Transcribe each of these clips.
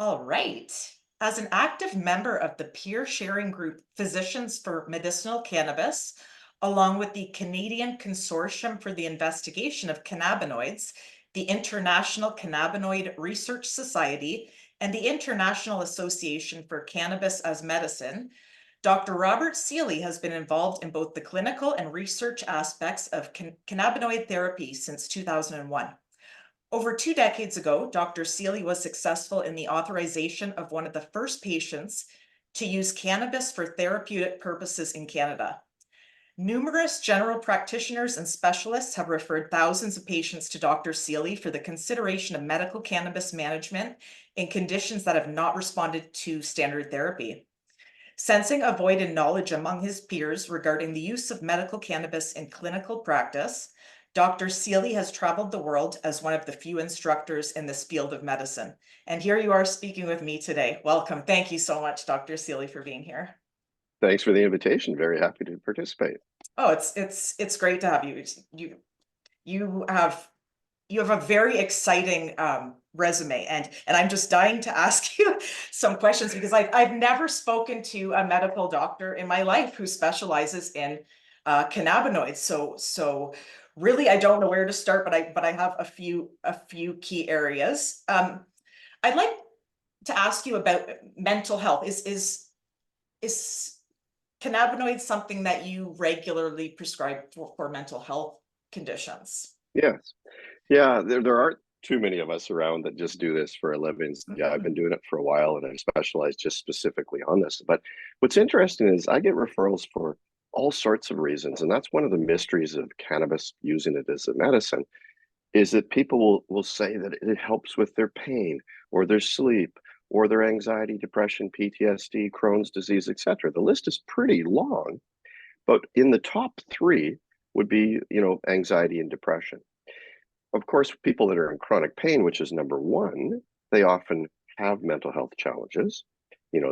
All right. As an active member of the peer sharing group Physicians for Medicinal Cannabis, along with the Canadian Consortium for the Investigation of Cannabinoids, the International Cannabinoid Research Society, and the International Association for Cannabis as Medicine, Dr. Robert Sealey has been involved in both the clinical and research aspects of cannabinoid therapy since 2001. Over 2 decades ago, Dr. Sealey was successful in the authorization of one of the first patients to use cannabis for therapeutic purposes in Canada. Numerous general practitioners and specialists have referred thousands of patients to Dr. Sealey for the consideration of medical cannabis management in conditions that have not responded to standard therapy. Sensing a void in knowledge among his peers regarding the use of medical cannabis in clinical practice, Dr. Sealey has traveled the world as one of the few instructors in this field of medicine. And here you are speaking with me today. Welcome. Thank you so much, Dr. Sealey, for being here. Thanks for the invitation. Very happy to participate. Oh, it's great to have you. You have a very exciting resume, and I'm just dying to ask you some questions because I've never spoken to a medical doctor in my life who specializes in cannabinoids. So really, I don't know where to start, but I have a few key areas. I'd like to ask you about mental health. Is cannabinoids something that you regularly prescribe for mental health conditions? Yes. Yeah, there aren't too many of us around that just do this for a living. Yeah, I've been doing it for a while and I specialize just specifically on this. But what's interesting is I get referrals for all sorts of reasons. And that's one of the mysteries of cannabis using it as a medicine, is that people will say that it helps with their pain or their sleep or their anxiety, depression, PTSD, Crohn's disease, etc. The list is pretty long, but in the top three would be, anxiety and depression. Of course, people that are in chronic pain, which is number one, they often have mental health challenges.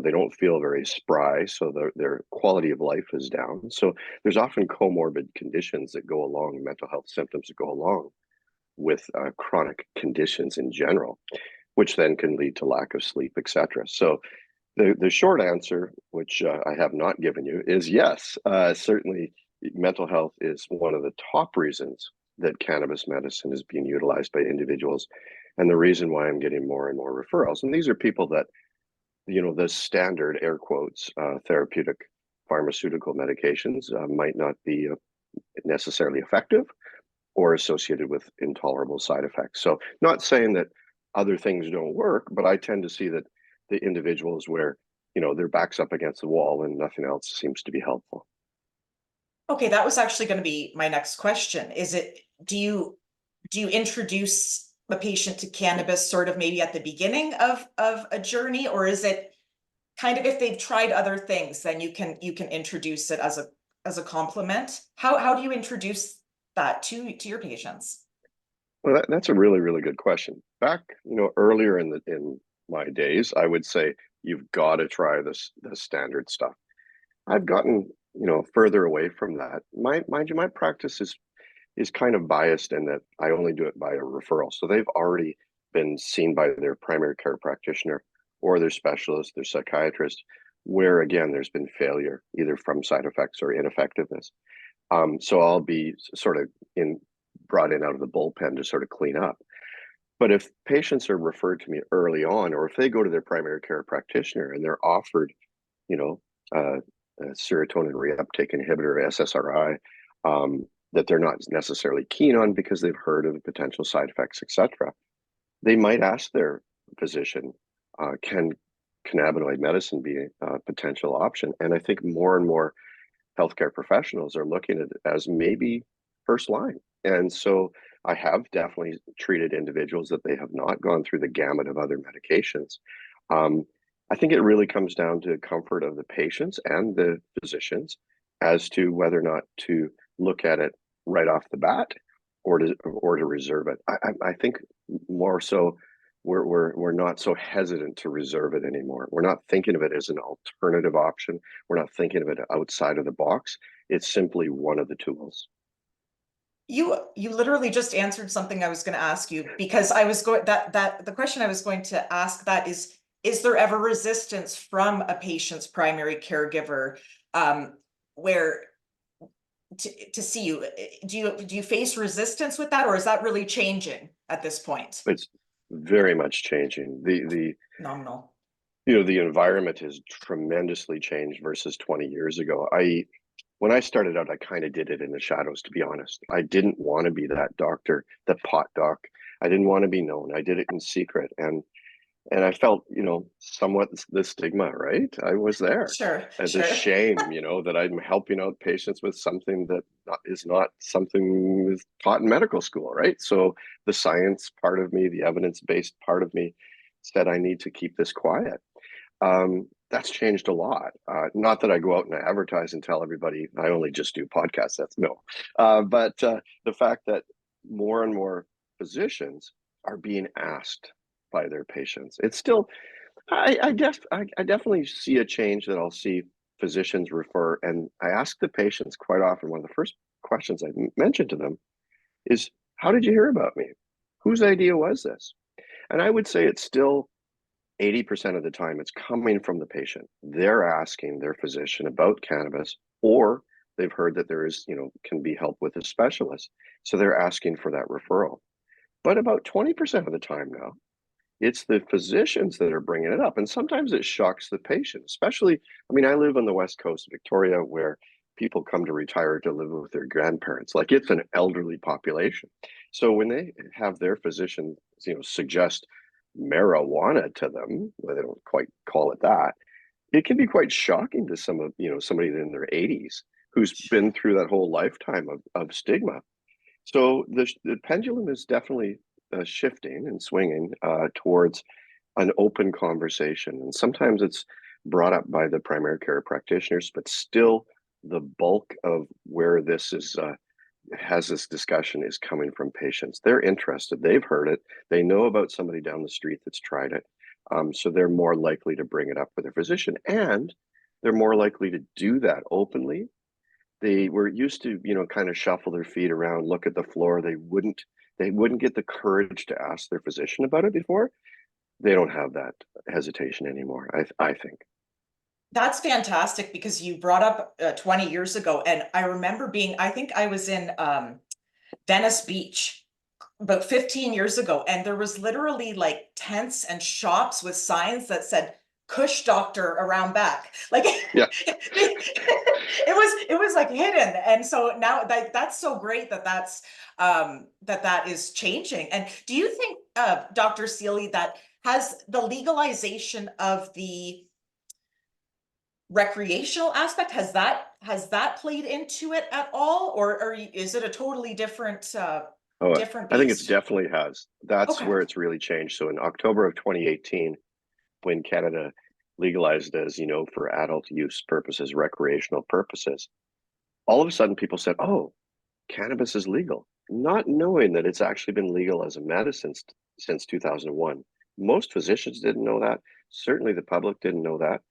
They don't feel very spry, so their quality of life is down. So there's often comorbid conditions that go along, mental health symptoms that go along with chronic conditions in general, which then can lead to lack of sleep, etc. So the short answer, which I have not given you, is yes. Certainly, mental health is one of the top reasons that cannabis medicine is being utilized by individuals, and the reason why I'm getting more and more referrals. And these are people that, the standard air quotes therapeutic pharmaceutical medications might not be necessarily effective or associated with intolerable side effects. So, not saying that other things don't work, but I tend to see that the individuals where their back's up against the wall and nothing else seems to be helpful. Okay, that was actually going to be my next question. Do you introduce a patient to cannabis sort of maybe at the beginning of a journey, or is it kind of if they've tried other things, then you can introduce it as a complement? How do you introduce that to your patients? Well, that's a really, really good question. Back, earlier in my days, I would say you've got to try the standard stuff. I've gotten, further away from that. Mind you, my practice is kind of biased in that I only do it by a referral. So they've already been seen by their primary care practitioner or their specialist, their psychiatrist, where again there's been failure either from side effects or ineffectiveness. So I'll be sort of brought in out of the bullpen to sort of clean up. But if patients are referred to me early on, or if they go to their primary care practitioner and they're offered, you know, a serotonin reuptake inhibitor, SSRI, that they're not necessarily keen on because they've heard of the potential side effects, etc., they might ask their physician, can cannabinoid medicine be a potential option? And I think more and more healthcare professionals are looking at it as maybe first line. And so I have definitely treated individuals that they have not gone through the gamut of other medications. I think it really comes down to comfort of the patients and the physicians as to whether or not to look at it right off the bat or to reserve it. I think more so we're not so hesitant to reserve it anymore. We're not thinking of it as an alternative option. We're not thinking of it outside of the box. It's simply one of the tools. You literally just answered something I was going to ask you, because I was going that the question I was going to ask that is, is there ever resistance from a patient's primary caregiver, where to see you? Do you face resistance with that, or is that really changing at this point? It's very much changing. The Phenomenal. the environment has tremendously changed versus 20 years ago. When I started out, I kind of did it in the shadows, to be honest. I didn't want to be that doctor, the pot doc. I didn't want to be known. I did it in secret, and I felt, somewhat the stigma, right? I was there. Sure, And the sure. shame, that I'm helping out patients with something that is not something that's taught in medical school, right? So the science part of me, the evidence-based part of me said I need to keep this quiet. That's changed a lot. Not that I go out and advertise and tell everybody I only just do podcasts. That's no. But the fact that more and more physicians are being asked by their patients, it's still. I definitely see a change that I'll see physicians refer, and I ask the patients quite often. One of the first questions I mention to them is, "How did you hear about me? Whose idea was this?" And I would say it's still 80% of the time it's coming from the patient. They're asking their physician about cannabis, or they've heard that there is, can be help with a specialist. So they're asking for that referral. But about 20% of the time now, it's the physicians that are bringing it up. And sometimes it shocks the patient, especially, I mean, I live on the West Coast of Victoria where people come to retire to live with their grandparents. Like, it's an elderly population. So when they have their physician, suggest marijuana to them, well, they don't quite call it that, it can be quite shocking to somebody in their 80s who's been through that whole lifetime of stigma. So the pendulum is definitely shifting and swinging towards an open conversation. And sometimes it's brought up by the primary care practitioners, but still the bulk of where this is has this discussion is coming from patients. They're interested. They've heard it. They know about somebody down the street that's tried it. So they're more likely to bring it up with their physician, and they're more likely to do that openly. They were used to, kind of shuffle their feet around, look at the floor. They wouldn't get the courage to ask their physician about it before. They don't have that hesitation anymore, I think. That's fantastic, because you brought up 20 years ago, and I remember I think I was in Venice Beach about 15 years ago, and there was literally like tents and shops with signs that said "Kush Doctor" around back. Like Yeah. it was like hidden. And so now that's so great that is changing. And do you think, Dr. Sealey, that has the legalization of the recreational aspect, has that played into it at all, or is it a totally different Oh, different I think it's beast? definitely has. That's Okay. where it's really changed. So in October of 2018, when Canada legalized as, for adult use purposes, recreational purposes, all of a sudden people said, "Oh, cannabis is legal," not knowing that it's actually been legal as a medicine since 2001. Most physicians didn't know that. Certainly the public didn't know that.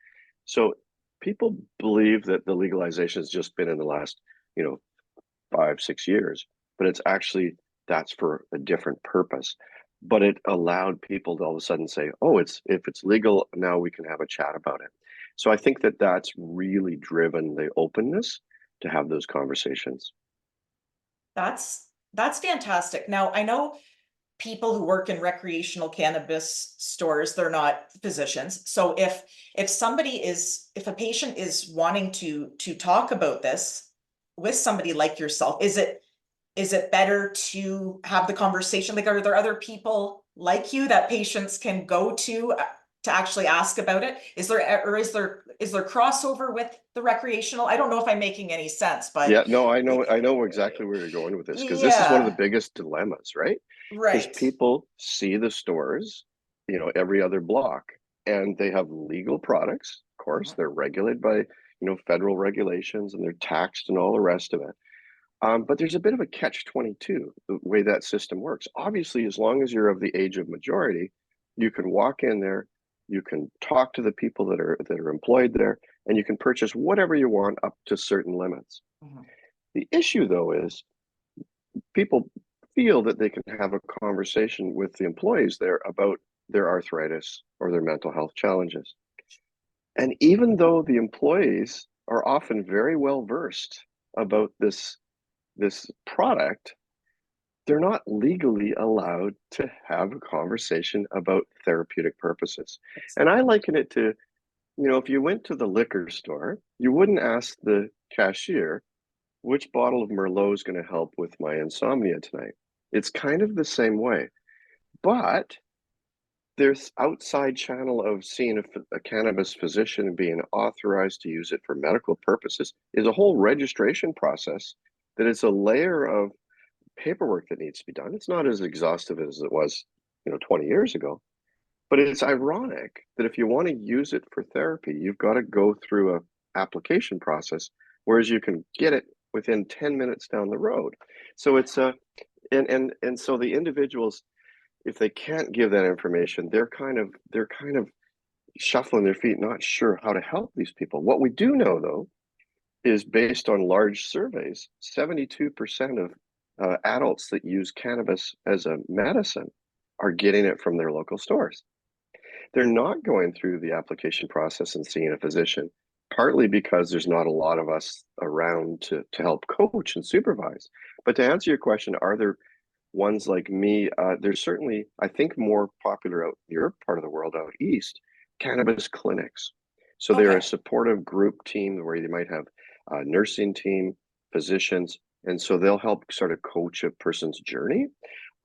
So people believe that the legalization has just been in the last, you know, 5, 6 years, but it's actually that's for a different purpose. But it allowed people to all of a sudden say, "Oh, if it's legal now, we can have a chat about it." So I think that that's really driven the openness to have those conversations. That's fantastic. Now, I know people who work in recreational cannabis stores, they're not physicians. So if a patient is wanting to talk about this with somebody like yourself, is it better to have the conversation? Like, are there other people like you that patients can go to actually ask about it? Is there crossover with the recreational? I don't know if I'm making any sense, but Yeah, no, I know exactly where you're going with this, because this is one of the yeah, biggest dilemmas, right? Is right. people see the stores, every other block, and they have legal products. Of course, Mhm. they're regulated by, federal regulations, and they're taxed and all the rest of it. But there's a bit of a catch-22, the way that system works. Obviously, as long as you're of the age of majority, you can walk in there, you can talk to the people that are employed there, and you can purchase whatever you want up to certain limits. Mhm. The issue, though, is people feel that they can have a conversation with the employees there about their arthritis or their mental health challenges. And even though the employees are often very well versed about this product, they're not legally allowed to have a conversation about therapeutic purposes. And I liken it to, if you went to the liquor store, you wouldn't ask the cashier, which bottle of Merlot is going to help with my insomnia tonight? It's kind of the same way. But there's outside channel of seeing a cannabis physician and being authorized to use it for medical purposes is a whole registration process that is a layer of paperwork that needs to be done. It's not as exhaustive as it was, 20 years ago. But it's ironic that if you want to use it for therapy, you've got to go through a application process, whereas you can get it within 10 minutes down the road. So it's and so the individuals, if they can't give that information, they're kind of shuffling their feet, not sure how to help these people. What we do know, though, is based on large surveys, 72% of adults that use cannabis as a medicine are getting it from their local stores. They're not going through the application process and seeing a physician, partly because there's not a lot of us around to help coach and supervise. But to answer your question, are there ones like me? There's certainly, I think, more popular out in your part of the world, out east, cannabis clinics. So they're a Okay. supportive group team where you might have a nursing team, physicians, and so they'll help sort of coach a person's journey.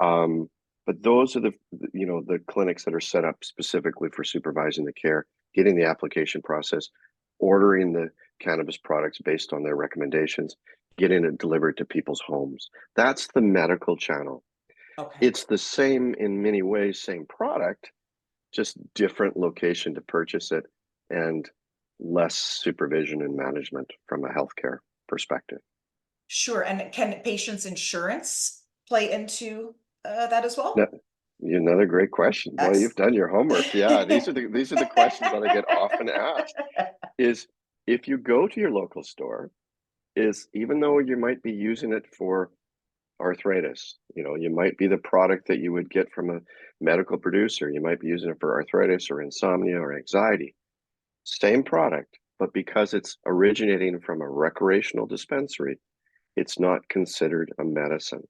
Um, but those are the clinics that are set up specifically for supervising the care, getting the application process, ordering the cannabis products based on their recommendations, getting it delivered to people's homes. That's the medical channel. Okay. It's the same in many ways, same product, just different location to purchase it and less supervision and management from a healthcare perspective. Sure. And can patients' insurance play into that as Now, well? another great question. Well, you've Ex- done your homework. Yeah, these are the questions that I get often asked. Is if you go to your local store, is even though you might be using it for arthritis, you might be the product that you would get from a medical producer. You might be using it for arthritis or insomnia or anxiety. Same product, but because it's originating from a recreational dispensary, it's not considered a medicine.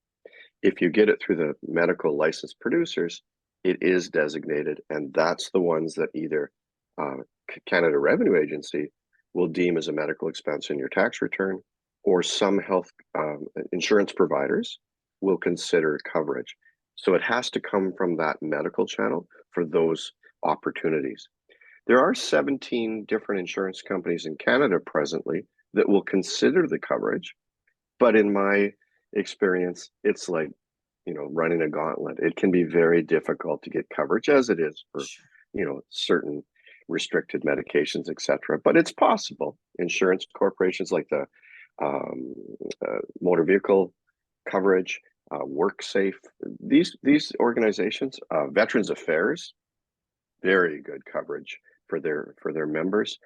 If you get it through the medical licensed producers, it is designated, and that's the ones that either uh, Canada Revenue Agency will deem as a medical expense in your tax return, or some health insurance providers will consider coverage. So it has to come from that medical channel for those opportunities. There are 17 different insurance companies in Canada presently that will consider the coverage, but in my experience, it's like, running a gauntlet. It can be very difficult to get coverage, as it is for, Sure. certain restricted medications, etc. But it's possible. Insurance corporations like the um, motor vehicle coverage, WorkSafe, these organizations, Veterans Affairs, very good coverage for their members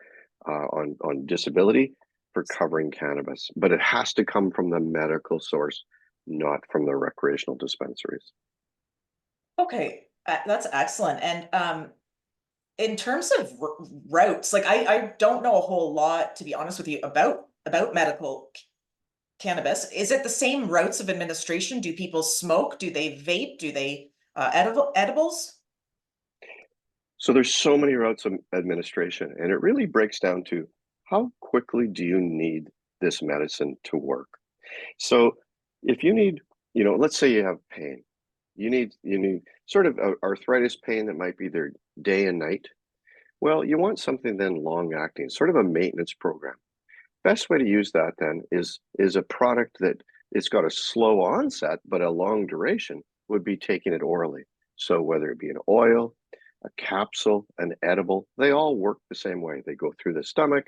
on disability for covering cannabis, but it has to come from the medical source, not from the recreational dispensaries. Okay. That's excellent. And in terms of routes, like I don't know a whole lot, to be honest with you, about medical cannabis. Is it the same routes of administration? Do people smoke? Do they vape? Do they edibles? So there's so many routes of administration, and it really breaks down to how quickly do you need this medicine to work. So if you need, let's say you have pain, you need sort of arthritis pain that might be there day and night. Well, you want something then long acting, sort of a maintenance program. Best way to use that then is a product that it's got a slow onset but a long duration would be taking it orally. So whether it be an oil, a capsule, an edible, they all work the same way. They go through the stomach,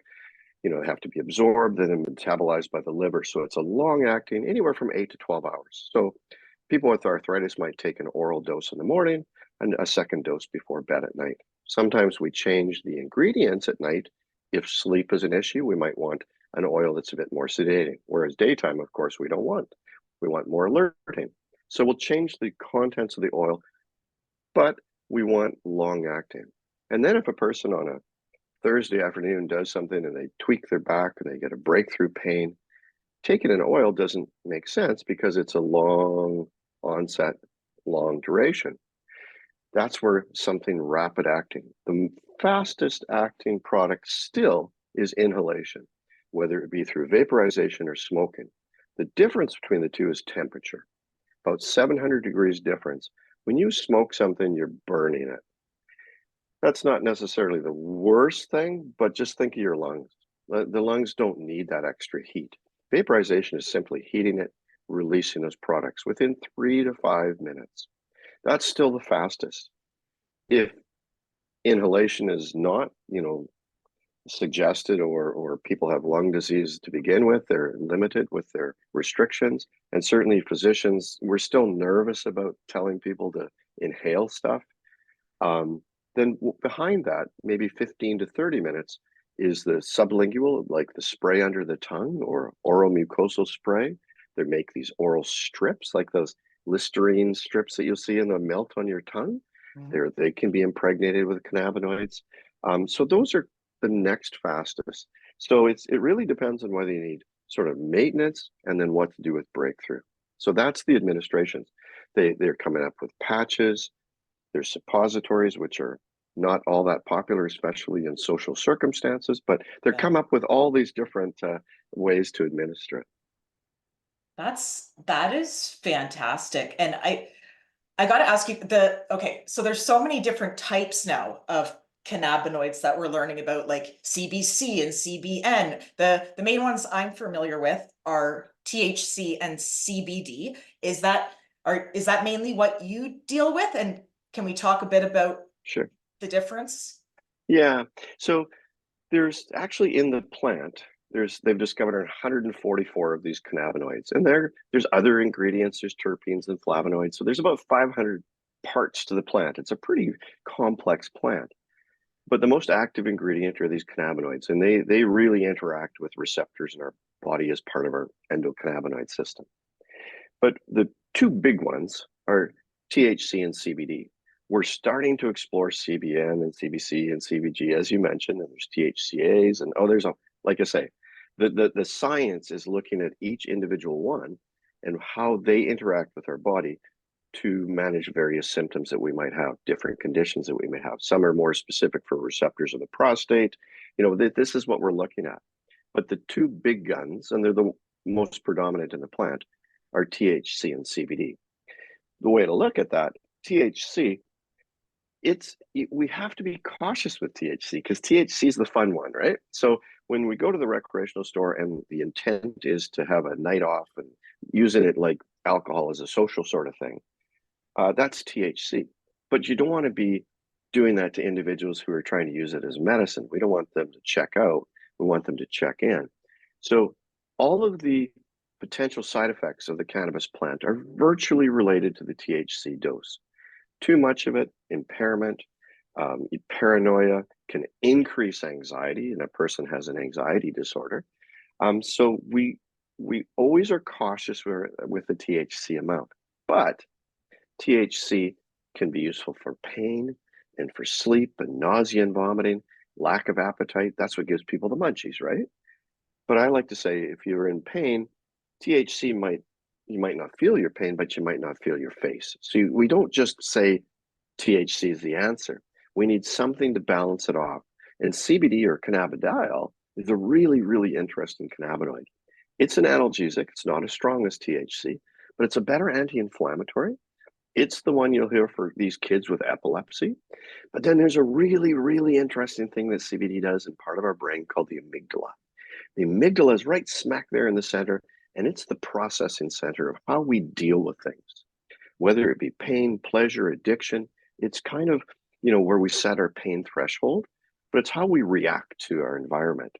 they have to be absorbed and then metabolized by the liver. So it's a long acting, anywhere from 8 to 12 hours. So people with arthritis might take an oral dose in the morning and a second dose before bed at night. Sometimes we change the ingredients at night. If sleep is an issue, we might want an oil that's a bit more sedating, whereas daytime, of course, we don't want. We want more alerting. So we'll change the contents of the oil, but we want long acting. And then if a person on a Thursday afternoon does something and they tweak their back and they get a breakthrough pain, taking an oil doesn't make sense because it's a long onset, long duration. That's where something rapid acting, the fastest acting product still is inhalation, whether it be through vaporization or smoking. The difference between the two is temperature, about 700 degrees difference. When you smoke something, you're burning it. That's not necessarily the worst thing, but just think of your lungs. The lungs don't need that extra heat. Vaporization is simply heating it, releasing those products within 3 to 5 minutes. That's still the fastest. If inhalation is not, suggested, or people have lung disease to begin with, they're limited with their restrictions. And certainly physicians, we're still nervous about telling people to inhale stuff. Um, then behind that, maybe 15 to 30 minutes is the sublingual, like the spray under the tongue or oral mucosal spray. They make these oral strips, like those Listerine strips that you'll see in the melt on your tongue. They can be impregnated with cannabinoids. So those are the next fastest. So it really depends on whether you need sort of maintenance and then what to do with breakthrough. So that's the administrations. They're coming up with patches. There's suppositories, which are not all that popular, especially in social circumstances, but they're Yeah. come up with all these different ways to administer it. That is fantastic. And I got to ask you okay, so there's so many different types now of cannabinoids that we're learning about, like CBC and CBN. The main ones I'm familiar with are THC and CBD. Is that mainly what you deal with? And can we talk a bit about Sure. the difference? Yeah. So there's actually in the plant, they've discovered 144 of these cannabinoids, and there's other ingredients. There's terpenes and flavonoids. So there's about 500 parts to the plant. It's a pretty complex plant. But the most active ingredient are these cannabinoids, and they really interact with receptors in our body as part of our endocannabinoid system. But the two big ones are THC and CBD. We're starting to explore CBN and CBC and CBG, as you mentioned, and there's THCAs and there's like I say, the science is looking at each individual one and how they interact with our body to manage various symptoms that we might have, different conditions that we may have. Some are more specific for receptors of the prostate. This is what we're looking at. But the two big guns, and they're the most predominant in the plant, are THC and CBD. The way to look at that, THC, we have to be cautious with THC because THC is the fun one, right? So when we go to the recreational store and the intent is to have a night off and using it like alcohol as a social sort of thing, that's THC. But you don't want to be doing that to individuals who are trying to use it as medicine. We don't want them to check out. We want them to check in. So all of the potential side effects of the cannabis plant are virtually related to the THC dose. Too much of it, impairment, paranoia, can increase anxiety, and a person has an anxiety disorder. So we always are cautious with the THC amount, but THC can be useful for pain and for sleep and nausea and vomiting, lack of appetite. That's what gives people the munchies, right? But I like to say if you're in pain, THC you might not feel your pain, but you might not feel your face. So we don't just say THC is the answer. We need something to balance it off. And CBD or cannabidiol is a really, really interesting cannabinoid. It's an analgesic. It's not as strong as THC, but it's a better anti-inflammatory. It's the one you'll hear for these kids with epilepsy. But then there's a really, really interesting thing that CBD does in part of our brain called the amygdala. The amygdala is right smack there in the center, and it's the processing center of how we deal with things, whether it be pain, pleasure, addiction. It's kind of, where we set our pain threshold, but it's how we react to our environment.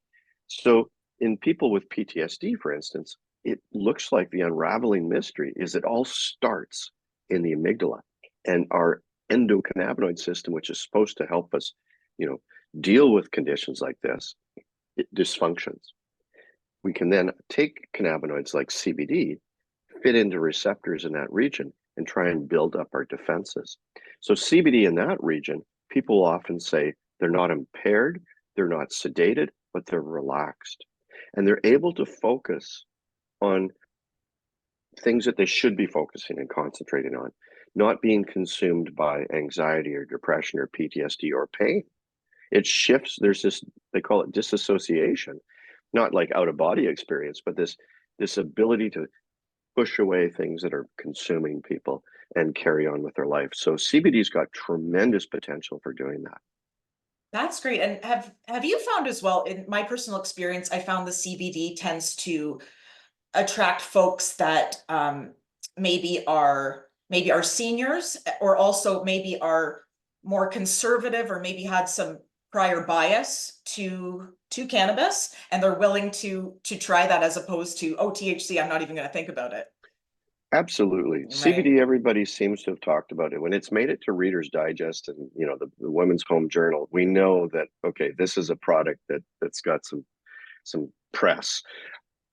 So in people with PTSD, for instance, it looks like the unraveling mystery is it all starts in the amygdala and our endocannabinoid system, which is supposed to help us, deal with conditions like this, it dysfunctions. We can then take cannabinoids like CBD, fit into receptors in that region, and try and build up our defenses. So CBD in that region, people often say they're not impaired, they're not sedated, but they're relaxed. And they're able to focus on things that they should be focusing and concentrating on, not being consumed by anxiety or depression or PTSD or pain. It shifts, there's this, they call it disassociation, not like out of body experience, but this ability to push away things that are consuming people and carry on with their life. So CBD's got tremendous potential for doing that. That's great. And have you found as well, in my personal experience, I found the CBD tends to attract folks that maybe are seniors, or also maybe are more conservative, or maybe had some prior bias to cannabis, and they're willing to try that, as opposed to, oh, THC, I'm not even going to think about it. Absolutely. Right. CBD, everybody seems to have talked about it. When it's made it to Reader's Digest and the Women's Home Journal, we know that okay, this is a product that's got some press.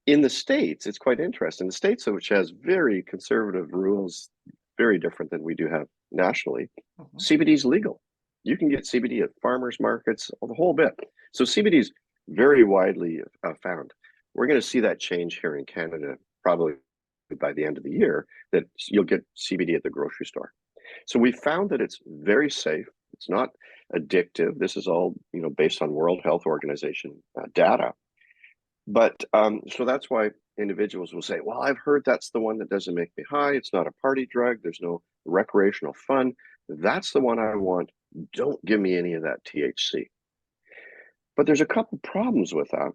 In the States, it's quite interesting. The States, which has very conservative rules, very different than we do have nationally, Mhm. CBD is legal. You can get CBD at farmers markets, the whole bit. So CBD is very widely found. We're going to see that change here in Canada probably by the end of the year, that you'll get CBD at the grocery store. So we found that it's very safe. It's not addictive. This is all based on World Health Organization data. But so that's why individuals will say, well, I've heard that's the one that doesn't make me high. It's not a party drug. There's no recreational fun. That's the one I want. Don't give me any of that THC. But there's a couple problems with that.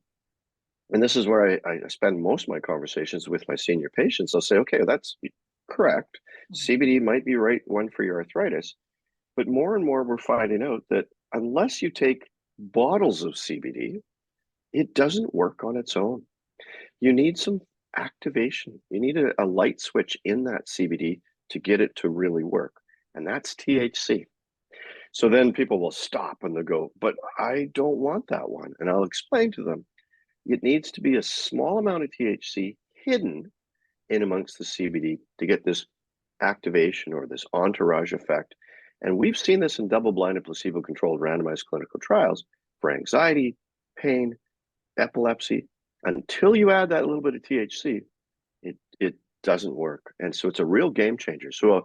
And this is where I spend most of my conversations with my senior patients. I'll say, okay, that's correct. Mhm. CBD might be right one for your arthritis. But more and more, we're finding out that unless you take bottles of CBD, it doesn't work on its own. You need some activation. You need a light switch in that CBD to get it to really work. And that's THC. So then people will stop and they'll go, but I don't want that one. And I'll explain to them it needs to be a small amount of THC hidden in amongst the CBD to get this activation or this entourage effect. And we've seen this in double-blinded, placebo-controlled, randomized clinical trials for anxiety, pain, epilepsy. Until you add that little bit of THC, it doesn't work. And so it's a real game changer. So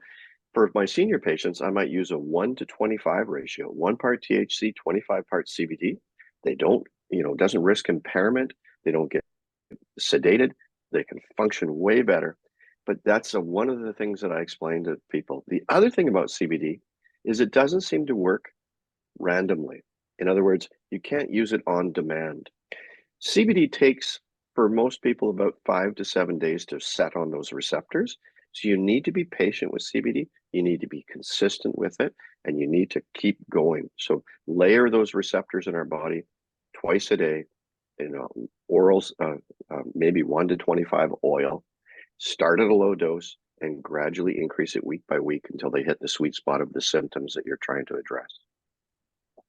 for my senior patients, I might use a 1 to 25 ratio, 1 part THC, 25 parts CBD. They don't, doesn't risk impairment. They don't get sedated. They can function way better. But that's one of the things that I explain to people. The other thing about CBD is it doesn't seem to work randomly. In other words, you can't use it on demand. CBD takes, for most people, about 5 to 7 days to set on those receptors. So you need to be patient with CBD. You need to be consistent with it, and you need to keep going. So layer those receptors in our body twice a day, orals, maybe 1 to 25 oil. Start at a low dose and gradually increase it week by week until they hit the sweet spot of the symptoms that you're trying to address.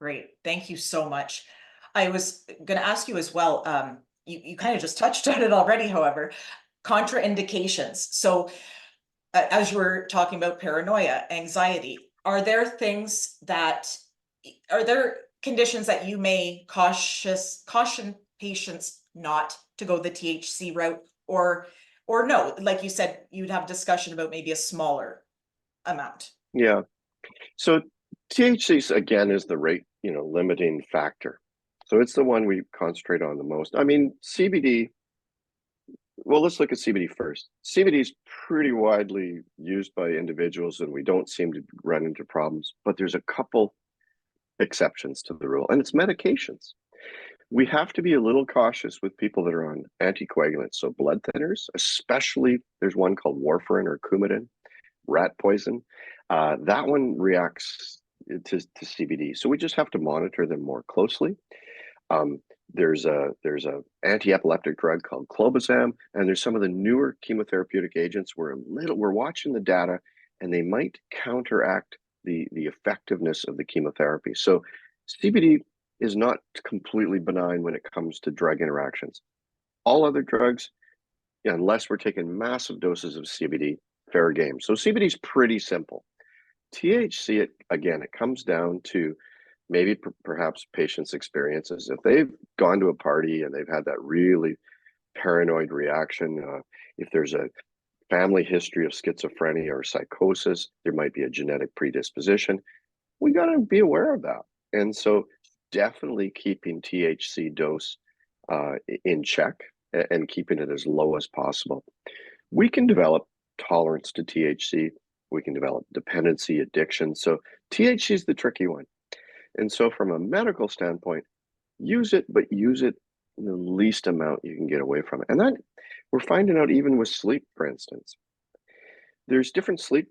Great. Thank you so much. I was going to ask you as well. You kind of just touched on it already, however, contraindications. So, as you were talking about paranoia, anxiety, are there conditions that you may caution patients not to go the THC route, or no, like you said, you'd have discussion about maybe a smaller amount? Yeah. So THC again is the rate, limiting factor. So it's the one we concentrate on the most. I mean, CBD, well, let's look at CBD first. CBD is pretty widely used by individuals and we don't seem to run into problems, but there's a couple exceptions to the rule, and it's medications. We have to be a little cautious with people that are on anticoagulants, so blood thinners, especially there's one called warfarin or Coumadin, rat poison. That one reacts to CBD, so we just have to monitor them more closely. Um, there's a anti-epileptic drug called clobazam, and there's some of the newer chemotherapeutic agents. We're watching the data, and they might counteract the effectiveness of the chemotherapy. So CBD is not completely benign when it comes to drug interactions. All other drugs, unless we're taking massive doses of CBD, fair game. So CBD is pretty simple. THC, again, it comes down to maybe perhaps patients' experiences. If they've gone to a party and they've had that really paranoid reaction, if there's a family history of schizophrenia or psychosis, there might be a genetic predisposition. We got to be aware of that. And so definitely keeping THC dose in check and keeping it as low as possible. We can develop tolerance to THC. We can develop dependency, addiction. So THC is the tricky one. And so from a medical standpoint, use it, but use it the least amount you can get away from it. And that we're finding out even with sleep, for instance. There's different sleep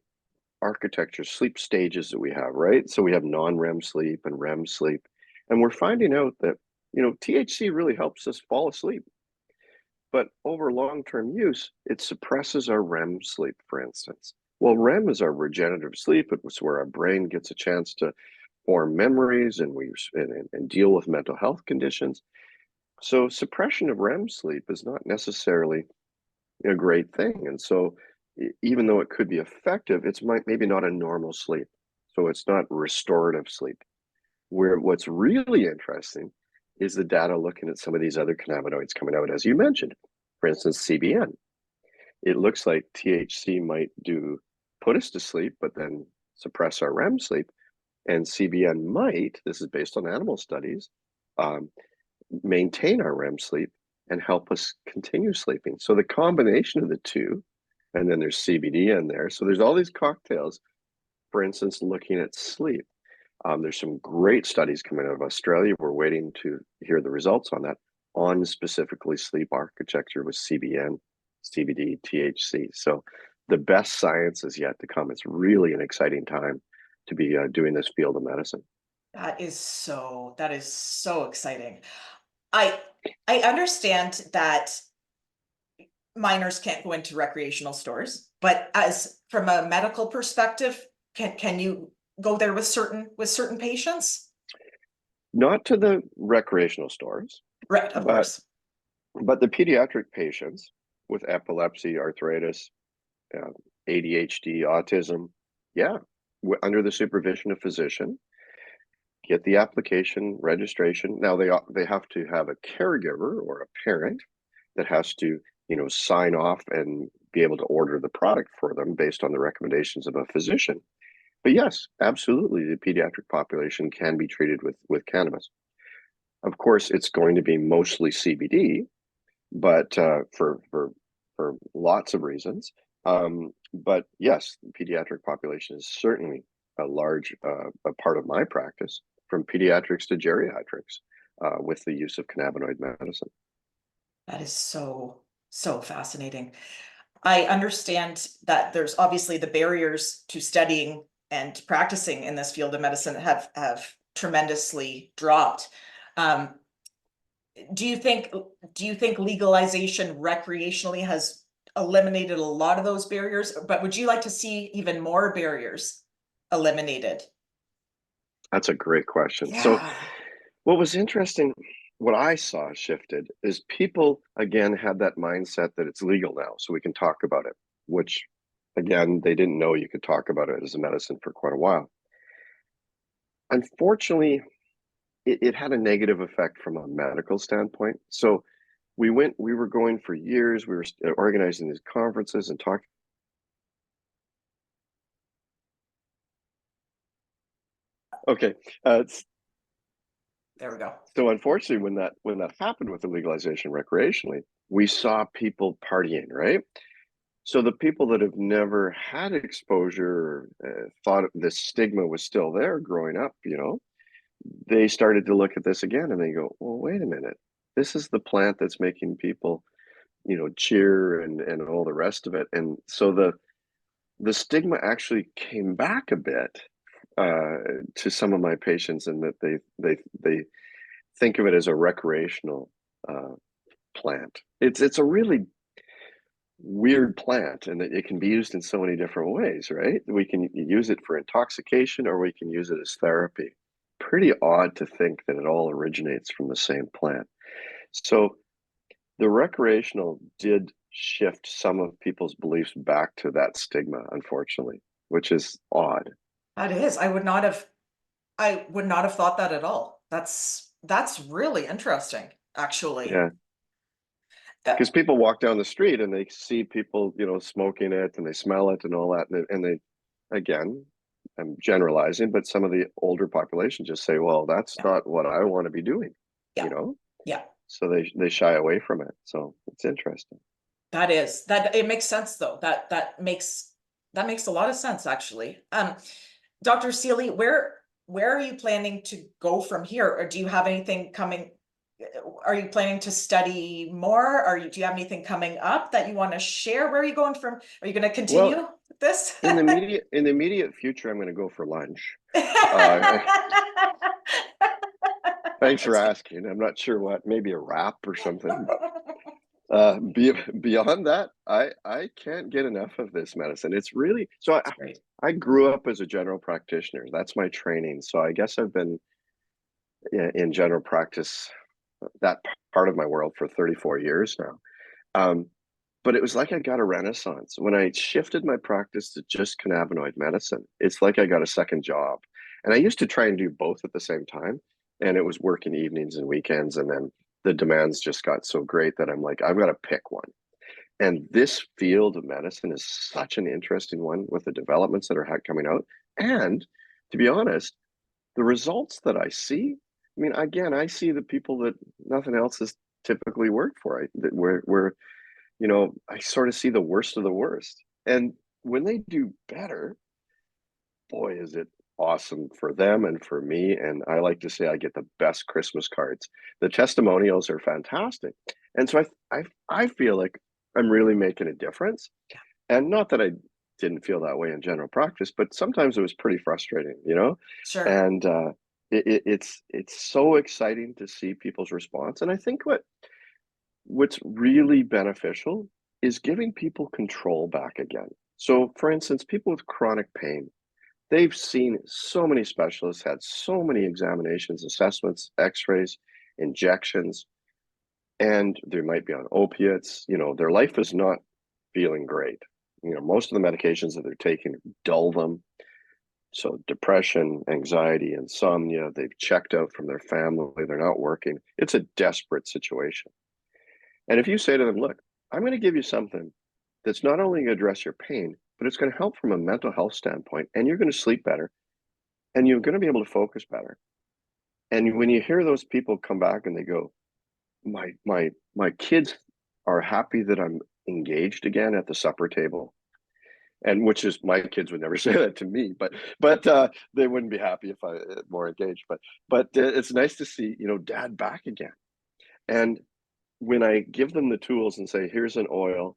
architectures, sleep stages that we have, right? So we have non-REM sleep and REM sleep. And we're finding out that, THC really helps us fall asleep. But over long-term use, it suppresses our REM sleep, for instance. Well, REM is our regenerative sleep. It was where our brain gets a chance to form memories and deal with mental health conditions. So suppression of REM sleep is not necessarily a great thing. And so even though it could be effective, it's maybe not a normal sleep. So it's not restorative sleep. Where what's really interesting is the data looking at some of these other cannabinoids coming out, as you mentioned, for instance, CBN. It looks like THC might put us to sleep, but then suppress our REM sleep. And CBN might, this is based on animal studies, maintain our REM sleep and help us continue sleeping. So the combination of the two, and then there's CBD in there. So there's all these cocktails, for instance, looking at sleep. There's some great studies coming out of Australia. We're waiting to hear the results on that, on specifically sleep architecture with CBN, CBD, THC. So the best science is yet to come. It's really an exciting time to be doing this field of medicine. That is so exciting. I I understand that minors can't go into recreational stores, but as from a medical perspective, can you go there with certain patients? Not to the recreational stores, Right, of but course. the pediatric patients with epilepsy, arthritis, uh, ADHD, autism, yeah, under the supervision of physician, get the application registration. Now they have to have a caregiver or a parent that has to sign off and be able to order the product for them based on the recommendations of a physician. But yes, absolutely, the pediatric population can be treated with cannabis. Of course, it's going to be mostly CBD, but for lots of reasons. But yes, the pediatric population is certainly a large a part of my practice, from pediatrics to geriatrics, with the use of cannabinoid medicine. That is so fascinating. I understand that there's obviously the barriers to studying and practicing in this field of medicine have tremendously dropped. Um, do you think legalization recreationally has eliminated a lot of those barriers? But would you like to see even more barriers eliminated? That's a great question. So, Yeah. what was interesting, what I saw shifted is people again had that mindset that it's legal now, so we can talk about it, which again, they didn't know you could talk about it as a medicine for quite a while. Unfortunately, it had a negative effect from a medical standpoint. So we were going for years, we were organizing these conferences and talking. Okay, There we go. so unfortunately, when that happened with the legalization recreationally, we saw people partying, right? So the people that have never had exposure, thought the stigma was still there growing up, they started to look at this again and they go, well, wait a minute. This is the plant that's making people, cheer and all the rest of it. And so the stigma actually came back a bit uh, to some of my patients, in that they think of it as a recreational uh, plant. It's a really weird plant, and it can be used in so many different ways, right? We can use it for intoxication, or we can use it as therapy. Pretty odd to think that it all originates from the same plant. So the recreational did shift some of people's beliefs back to that stigma, unfortunately, which is odd. That is, I would not have thought that at all. That's really interesting, actually. Yeah. Uh, Because people walk down the street and they see people, smoking it and they smell it and all that. And they, again, I'm generalizing, but some of the older population just say, well, that's yeah, not what I want to be doing, you yeah, know? yeah. So they shy away from it. So it's interesting. That it makes sense though. That makes a lot of sense actually. Dr. Sealey, where are you planning to go from here? Or do you have anything coming? Are you planning to study more? Do you have anything coming up that you want to share? Where are you going from? Are you going to Well, continue with this? in the immediate future, I'm going to go for lunch. Uh, Thanks for That's good. asking. I'm not sure what, maybe a wrap or something, but beyond that, I can't get enough of this medicine. It's really so. I, That's great. I grew up as a general practitioner. That's my training. So I guess I've been in general practice, that part of my world, for 34 years now. Um, but it was like I got a renaissance when I shifted my practice to just cannabinoid medicine. It's like I got a second job. And I used to try and do both at the same time. And it was working evenings and weekends. And then the demands just got so great that I'm like, I've got to pick one. And this field of medicine is such an interesting one with the developments that are coming out. And to be honest, the results that I see, I mean, again, I see the people that nothing else has typically worked for. Where I sort of see the worst of the worst. And when they do better, boy, is it awesome for them and for me. And I like to say I get the best Christmas cards. The testimonials are fantastic. And so I feel like I'm really making a difference. And not that I didn't feel that way in general practice, but sometimes it was pretty frustrating. Sure. And it's so exciting to see people's response. And I think what's really beneficial is giving people control back again. So, for instance, people with chronic pain, they've seen so many specialists, had so many examinations, assessments, x-rays, injections, and they might be on opiates. Their life is not feeling great. Most of the medications that they're taking dull them. So depression, anxiety, insomnia, they've checked out from their family, they're not working. It's a desperate situation. And if you say to them, look, I'm going to give you something that's not only going to address your pain, but it's going to help from a mental health standpoint, and you're going to sleep better, and you're going to be able to focus better. And when you hear those people come back and they go, my kids are happy that I'm engaged again at the supper table. And which is, my kids would never say that to me, but they wouldn't be happy if I more engaged. But it's nice to see dad back again. And when I give them the tools and say, here's an oil,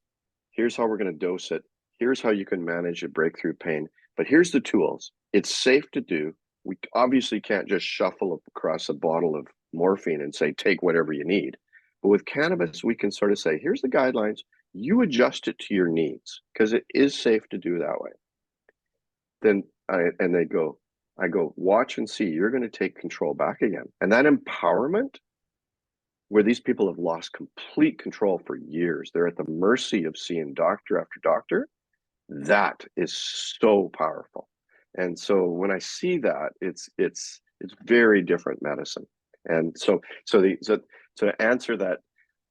here's how we're going to dose it, here's how you can manage a breakthrough pain, but here's the tools. It's safe to do. We obviously can't just shuffle across a bottle of morphine and say, take whatever you need. But with cannabis, we can sort of say, here's the guidelines. You adjust it to your needs because it is safe to do that way. Then I go, watch and see. You're going to take control back again. And that empowerment, where these people have lost complete control for years. They're at the mercy of seeing doctor after doctor. That is so powerful. And so when I see that, it's very different medicine. And so to answer that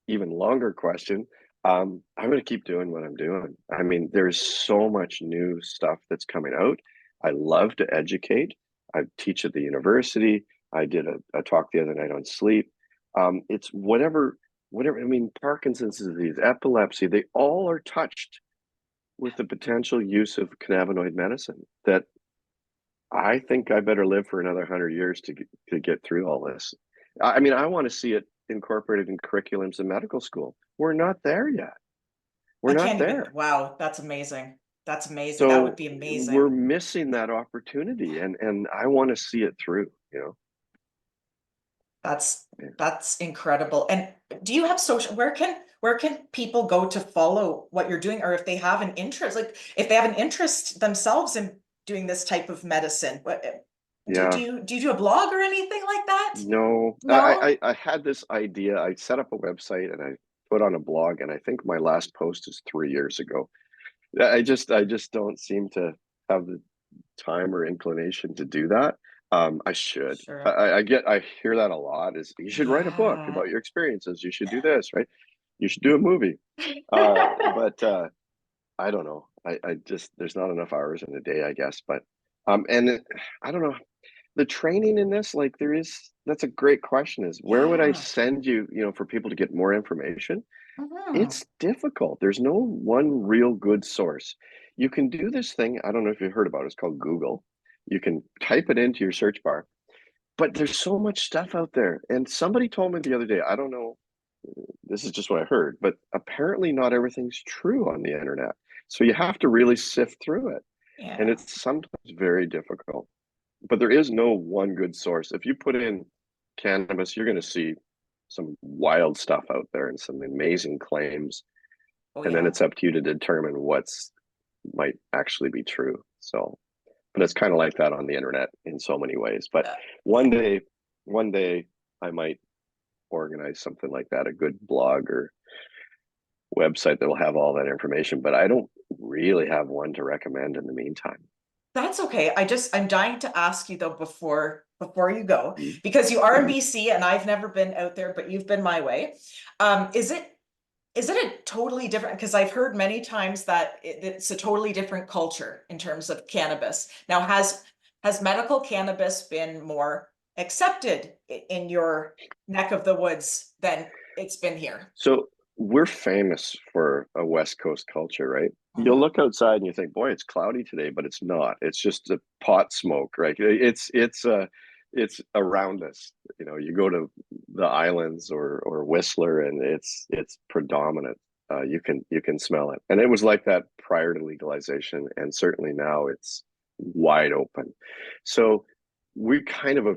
even longer question, I'm going to keep doing what I'm doing. I mean, there's so much new stuff that's coming out. I love to educate. I teach at the university. I did a talk the other night on sleep. It's whatever. I mean, Parkinson's disease, epilepsy, they all are touched with the potential use of cannabinoid medicine. That I think I better live for another 100 years to get through all this. I mean, I want to see it incorporated in curriculums in medical school. We're not there yet. We're I not can't even, there. wow, that's amazing. That's amazing. That would So be we're amazing. missing that opportunity, and I want to see it through. That's Yeah. that's incredible. And do you have social, where can people go to follow what you're doing, or if they have an interest, like if they have an interest themselves in doing this type of medicine, what Yeah. do you do a blog or anything like that? No, No? I had this idea. I set up a website and I put on a blog, and I think my last post is 3 years ago. I just don't seem to have the time or inclination to do that. I should. Sure. I hear that a lot. Is you should write a book Yeah. about your experiences. You should do this, right? You should do a movie. But I don't know. I just there's not enough hours in a day, I guess. But I don't know the training in this. Like there is. That's a great question. Is where would I Yeah. send you? You know, for people to get more information. Mhm. It's difficult. There's no one real good source. You can do this thing. I don't know if you've heard about it. It's called Google. You can type it into your search bar, but there's so much stuff out there. And somebody told me the other day, I don't know, this is just what I heard, but apparently not everything's true on the internet. So you have to really sift through it. And Yeah. it's sometimes very difficult. But there is no one good source. If you put in cannabis, you're going to see some wild stuff out there and some amazing claims, Oh and then yeah. it's up to you to determine what's might actually be true. So, but it's kind of like that on the internet in so many ways. But Uh, one day, one day I might organize something like that, a good blog or website that will have all that information, but I don't really have one to recommend in the meantime. That's okay. I'm dying to ask you though before you go, Mm-hmm. because you are in Mm-hmm. BC and I've never been out there, but you've been my way. Is it a totally different, because I've heard many times that it's a totally different culture in terms of cannabis. Now, has medical cannabis been more accepted in your neck of the woods than it's been here? So we're famous for a West Coast culture, right? You'll Mhm. look outside and you think, boy, it's cloudy today, but it's not. It's just a pot smoke, right? It's around us. You know, you go to the islands or Whistler, and it's predominant. You can smell it, and it was like that prior to legalization, and certainly now it's wide open. So we're kind of a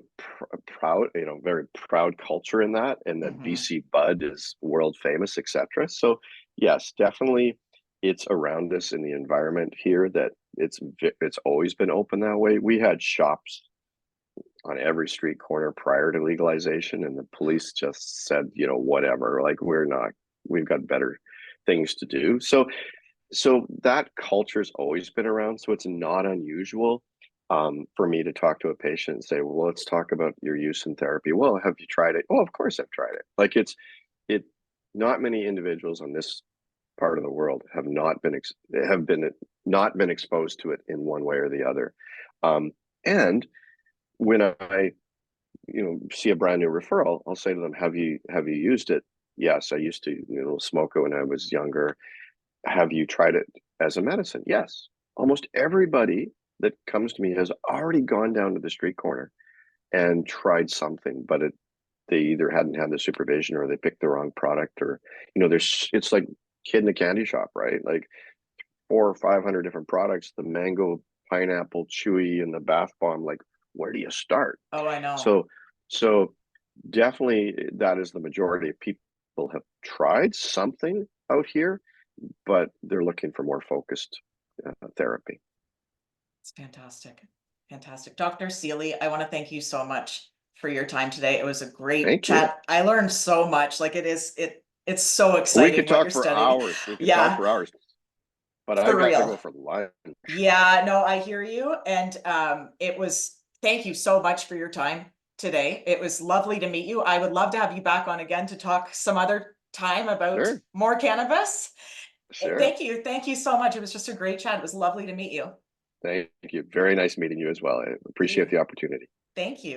proud, very proud culture in that, and that Mhm. BC Bud is world famous, etc. So yes, definitely, it's around us in the environment here that it's always been open that way. We had shops on every street corner prior to legalization, and the police just said, whatever, like we've got better things to do. So that culture's always been around. So it's not unusual for me to talk to a patient and say, well, let's talk about your use in therapy. Well, have you tried it? Oh, of course I've tried it. Like it, not many individuals on this part of the world have been not been exposed to it in one way or the other. And when I, see a brand new referral, I'll say to them, have you used it? Yes, I used to, smoke it when I was younger. Have you tried it as a medicine? Yes. Almost everybody that comes to me has already gone down to the street corner and tried something, but they either hadn't had the supervision or they picked the wrong product, or it's like kid in a candy shop, right? Like 400 or 500 different products, the mango, pineapple, chewy, and the bath bomb. Like, where do you start? Oh, I know. So so definitely that is the majority of people have tried something out here, but they're looking for more focused therapy. It's fantastic. Fantastic. Dr. Sealey, I want to thank you so much for your time today. It was a great Thank you. chat. I learned so much. Like it's so We exciting could what you're talk for studying. hours. We could talk Yeah, for hours, but for I've got to go real. for lunch. Yeah, no, I hear you. And thank you so much for your time today. It was lovely to meet you. I would love to have you back on again to talk some other time about Sure, more cannabis. sure. Thank you. Thank you so much. It was just a great chat. It was lovely to meet you. Thank you. Very nice meeting you as well. I You, appreciate the opportunity. thank you.